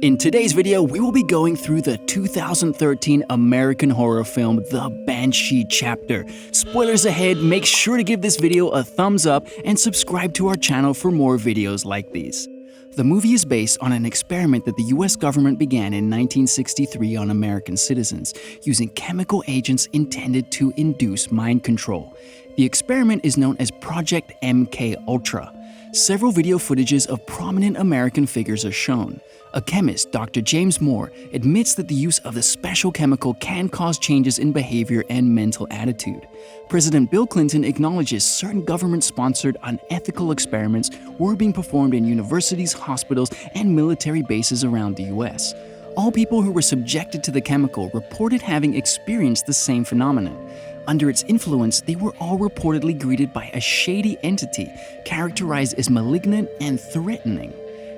In today's video, we will be going through the 2013 American horror film, The Banshee Chapter. Spoilers ahead, make sure to give this video a thumbs up and subscribe to our channel for more videos like these. The movie is based on an experiment that the US government began in 1963 on American citizens, using chemical agents intended to induce mind control. The experiment is known as Project MK Ultra. Several video footages of prominent American figures are shown. A chemist, Dr. James Moore, admits that the use of the special chemical can cause changes in behavior and mental attitude. President Bill Clinton acknowledges certain government-sponsored unethical experiments were being performed in universities, hospitals, and military bases around the US. All people who were subjected to the chemical reported having experienced the same phenomenon. Under its influence, they were all reportedly greeted by a shady entity characterized as malignant and threatening.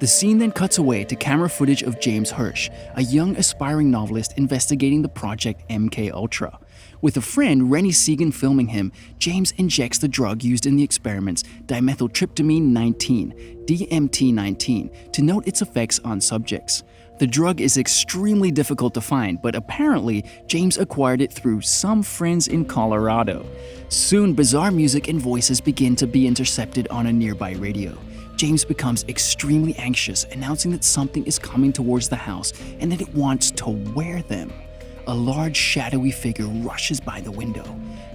The scene then cuts away to camera footage of James Hirsch, a young aspiring novelist investigating the Project MK Ultra. With a friend, Rennie Segan, filming him, James injects the drug used in the experiments, dimethyltryptamine 19, DMT-19, to note its effects on subjects. The drug is extremely difficult to find, but apparently James acquired it through some friends in Colorado. Soon, bizarre music and voices begin to be intercepted on a nearby radio. James becomes extremely anxious, announcing that something is coming towards the house and that it wants to wear them. A large, shadowy figure rushes by the window.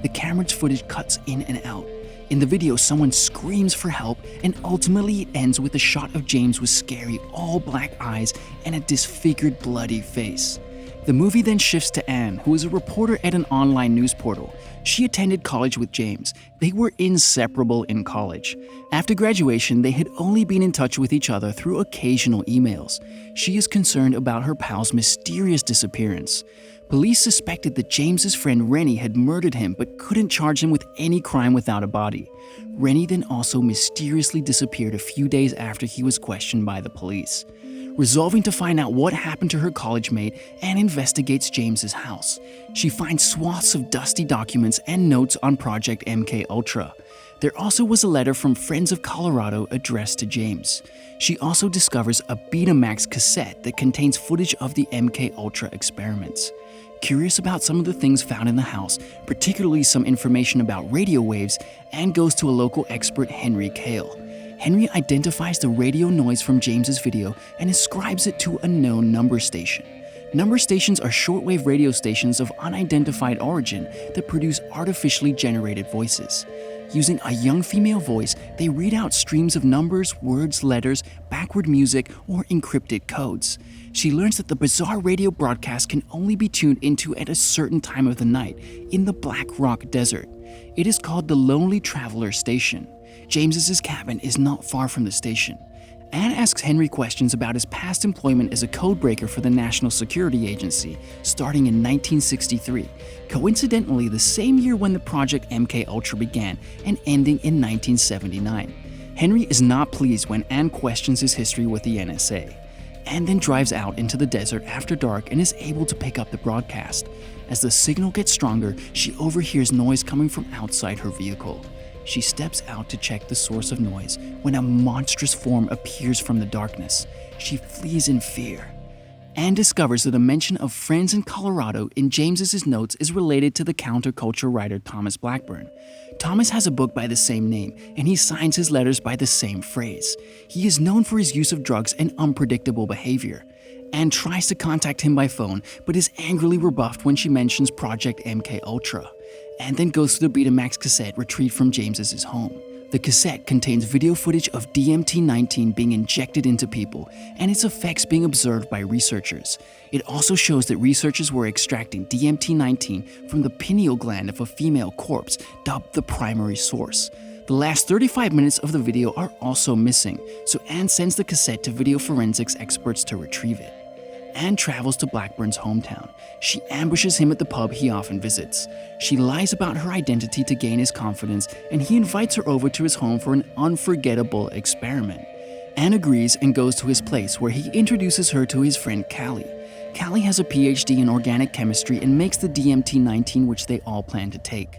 The camera's footage cuts in and out. In the video, someone screams for help, and ultimately it ends with a shot of James with scary, all-black eyes and a disfigured, bloody face. The movie then shifts to Anne, who is a reporter at an online news portal. She attended college with James. They were inseparable in college. After graduation, they had only been in touch with each other through occasional emails. She is concerned about her pal's mysterious disappearance. Police suspected that James's friend Rennie had murdered him but couldn't charge him with any crime without a body. Rennie then also mysteriously disappeared a few days after he was questioned by the police. Resolving to find out what happened to her college mate, Anne investigates James's house. She finds swaths of dusty documents and notes on Project MK Ultra. There also was a letter from Friends of Colorado addressed to James. She also discovers a Betamax cassette that contains footage of the MK Ultra experiments. Curious about some of the things found in the house, particularly some information about radio waves, Anne goes to a local expert, Henry Cale. Henry identifies the radio noise from James's video and ascribes it to a known number station. Number stations are shortwave radio stations of unidentified origin that produce artificially generated voices. Using a young female voice, they read out streams of numbers, words, letters, backward music, or encrypted codes. She learns that the bizarre radio broadcast can only be tuned into at a certain time of the night in the Black Rock Desert. It is called the Lonely Traveler Station. James's cabin is not far from the station. Anne asks Henry questions about his past employment as a codebreaker for the National Security Agency, starting in 1963, coincidentally the same year when the Project MK Ultra began and ending in 1979. Henry is not pleased when Anne questions his history with the NSA. Anne then drives out into the desert after dark and is able to pick up the broadcast. As the signal gets stronger, she overhears noise coming from outside her vehicle. She steps out to check the source of noise when a monstrous form appears from the darkness. She flees in fear. Anne discovers that a mention of friends in Colorado in James's notes is related to the counterculture writer Thomas Blackburn. Thomas has a book by the same name, and he signs his letters by the same phrase. He is known for his use of drugs and unpredictable behavior. Anne tries to contact him by phone, but is angrily rebuffed when she mentions Project MK Ultra. Anne then goes to the Betamax cassette retrieved from James's home. The cassette contains video footage of DMT-19 being injected into people and its effects being observed by researchers. It also shows that researchers were extracting DMT-19 from the pineal gland of a female corpse, dubbed the primary source. The last 35 minutes of the video are also missing, so Anne sends the cassette to video forensics experts to retrieve it. Anne travels to Blackburn's hometown. She ambushes him at the pub he often visits. She lies about her identity to gain his confidence, and he invites her over to his home for an unforgettable experiment. Anne agrees and goes to his place, where he introduces her to his friend Callie. Callie has a PhD in organic chemistry and makes the DMT-19 which they all plan to take.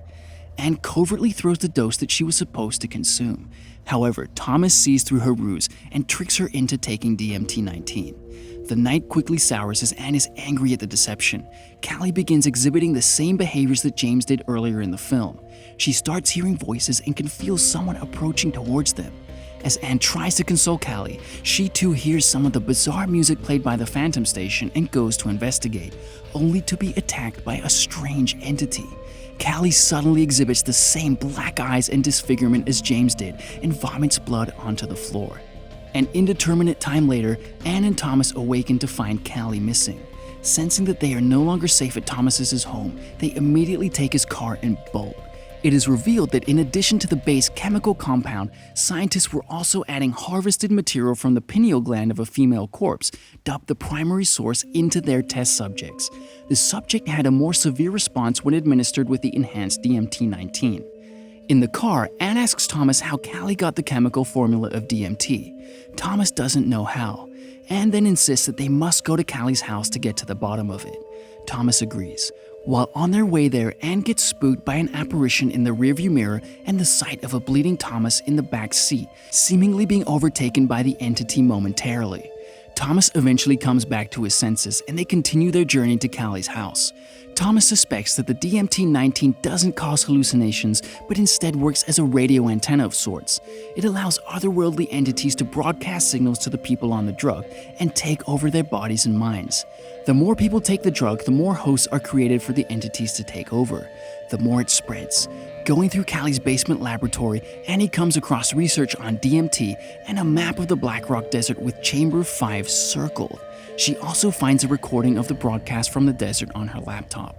Anne covertly throws the dose that she was supposed to consume. However, Thomas sees through her ruse and tricks her into taking DMT-19. The night quickly sours as Anne is angry at the deception. Callie begins exhibiting the same behaviors that James did earlier in the film. She starts hearing voices and can feel someone approaching towards them. As Anne tries to console Callie, she too hears some of the bizarre music played by the Phantom Station and goes to investigate, only to be attacked by a strange entity. Callie suddenly exhibits the same black eyes and disfigurement as James did and vomits blood onto the floor. An indeterminate time later, Anne and Thomas awaken to find Callie missing. Sensing that they are no longer safe at Thomas's home, they immediately take his car and bolt. It is revealed that in addition to the base chemical compound, scientists were also adding harvested material from the pineal gland of a female corpse, dubbed the primary source, into their test subjects. The subject had a more severe response when administered with the enhanced DMT-19. In the car, Anne asks Thomas how Callie got the chemical formula of DMT. Thomas doesn't know how. Anne then insists that they must go to Callie's house to get to the bottom of it. Thomas agrees. While on their way there, Anne gets spooked by an apparition in the rearview mirror and the sight of a bleeding Thomas in the back seat, seemingly being overtaken by the entity momentarily. Thomas eventually comes back to his senses and they continue their journey to Callie's house. Thomas suspects that the DMT-19 doesn't cause hallucinations, but instead works as a radio antenna of sorts. It allows otherworldly entities to broadcast signals to the people on the drug and take over their bodies and minds. The more people take the drug, the more hosts are created for the entities to take over. The more it spreads. Going through Callie's basement laboratory, Annie comes across research on DMT and a map of the Black Rock Desert with Chamber 5 circled. She also finds a recording of the broadcast from the desert on her laptop.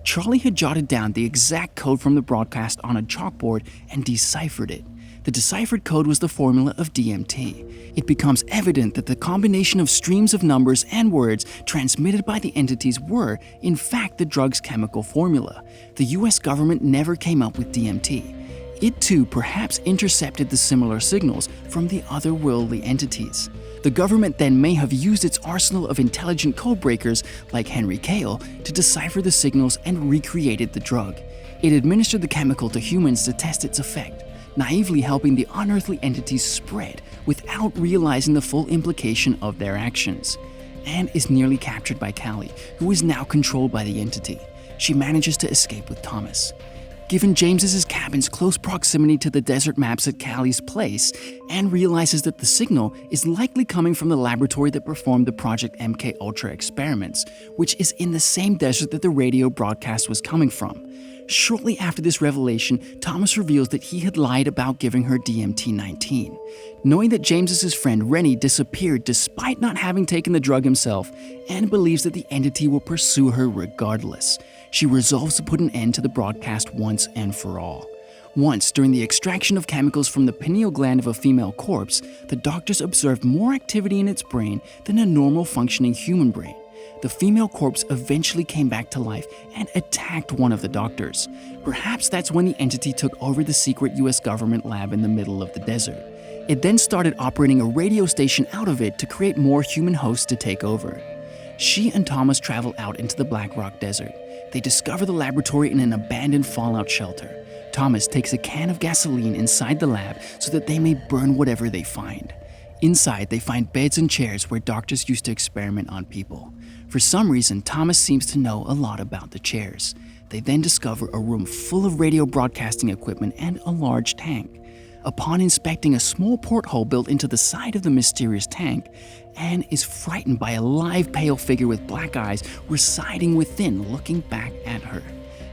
Charlie had jotted down the exact code from the broadcast on a chalkboard and deciphered it. The deciphered code was the formula of DMT. It becomes evident that the combination of streams of numbers and words transmitted by the entities were, in fact, the drug's chemical formula. The US government never came up with DMT. It too perhaps intercepted the similar signals from the otherworldly entities. The government then may have used its arsenal of intelligent codebreakers like Henry Cale to decipher the signals and recreated the drug. It administered the chemical to humans to test its effect, naively helping the unearthly entities spread without realizing the full implication of their actions. Anne is nearly captured by Callie, who is now controlled by the entity. She manages to escape with Thomas. Given James's cabin's close proximity to the desert maps at Callie's place, Anne realizes that the signal is likely coming from the laboratory that performed the Project MK Ultra experiments, which is in the same desert that the radio broadcast was coming from. Shortly after this revelation, Thomas reveals that he had lied about giving her DMT-19. Knowing that James's friend Rennie disappeared despite not having taken the drug himself, Anne believes that the entity will pursue her regardless. She resolves to put an end to the broadcast once and for all. Once, during the extraction of chemicals from the pineal gland of a female corpse, the doctors observed more activity in its brain than a normal functioning human brain. The female corpse eventually came back to life and attacked one of the doctors. Perhaps that's when the entity took over the secret US government lab in the middle of the desert. It then started operating a radio station out of it to create more human hosts to take over. She and Thomas travel out into the Black Rock Desert. They discover the laboratory in an abandoned fallout shelter. Thomas takes a can of gasoline inside the lab so that they may burn whatever they find. Inside, they find beds and chairs where doctors used to experiment on people. For some reason, Thomas seems to know a lot about the chairs. They then discover a room full of radio broadcasting equipment and a large tank. Upon inspecting a small porthole built into the side of the mysterious tank, Anne is frightened by a live pale figure with black eyes residing within, looking back at her.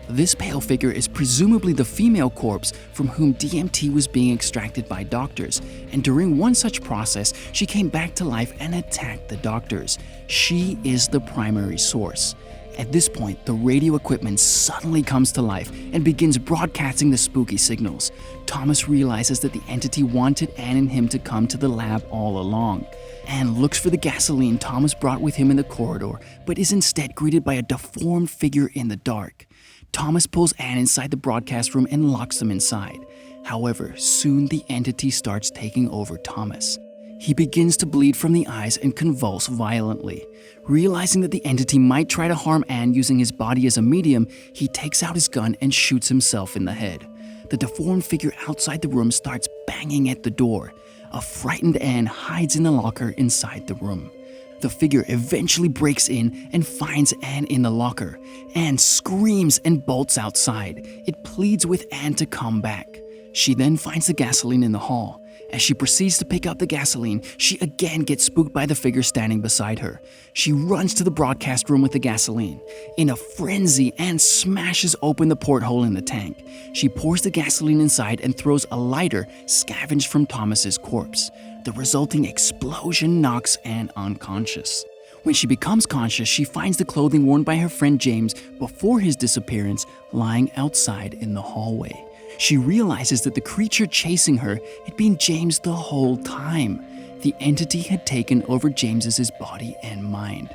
This pale figure is presumably the female corpse from whom DMT was being extracted by doctors, and during one such process, she came back to life and attacked the doctors. She is the primary source. At this point, the radio equipment suddenly comes to life and begins broadcasting the spooky signals. Thomas realizes that the entity wanted Anne and him to come to the lab all along. Anne looks for the gasoline Thomas brought with him in the corridor, but is instead greeted by a deformed figure in the dark. Thomas pulls Anne inside the broadcast room and locks them inside. However, soon the entity starts taking over Thomas. He begins to bleed from the eyes and convulse violently. Realizing that the entity might try to harm Anne using his body as a medium, he takes out his gun and shoots himself in the head. The deformed figure outside the room starts banging at the door. A frightened Anne hides in the locker inside the room. The figure eventually breaks in and finds Anne in the locker. Anne screams and bolts outside. It pleads with Anne to come back. She then finds the gasoline in the hall. As she proceeds to pick up the gasoline, she again gets spooked by the figure standing beside her. She runs to the broadcast room with the gasoline. In a frenzy, Anne smashes open the porthole in the tank. She pours the gasoline inside and throws a lighter scavenged from Thomas's corpse. The resulting explosion knocks Anne unconscious. When she becomes conscious, she finds the clothing worn by her friend James before his disappearance lying outside in the hallway. She realizes that the creature chasing her had been James the whole time. The entity had taken over James's body and mind.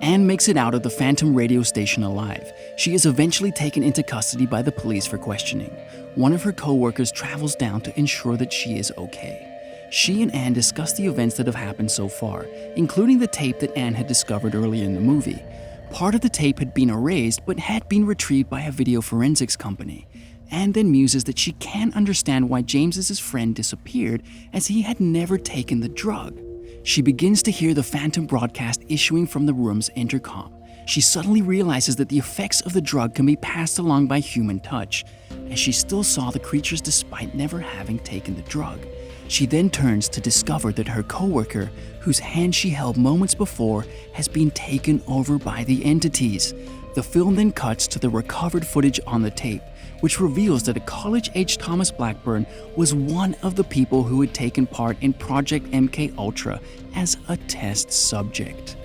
Anne makes it out of the phantom radio station alive. She is eventually taken into custody by the police for questioning. One of her co-workers travels down to ensure that she is okay. She and Anne discuss the events that have happened so far, including the tape that Anne had discovered earlier in the movie. Part of the tape had been erased but had been retrieved by a video forensics company. Anne then muses that she can't understand why James's friend disappeared, as he had never taken the drug. She begins to hear the phantom broadcast issuing from the room's intercom. She suddenly realizes that the effects of the drug can be passed along by human touch, as she still saw the creatures despite never having taken the drug. She then turns to discover that her coworker, whose hand she held moments before, has been taken over by the entities. The film then cuts to the recovered footage on the tape, which reveals that a college-aged Thomas Blackburn was one of the people who had taken part in Project MKUltra as a test subject.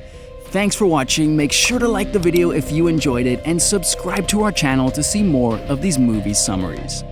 Thanks for watching. Make sure to like the video if you enjoyed it and subscribe to our channel to see more of these movie summaries.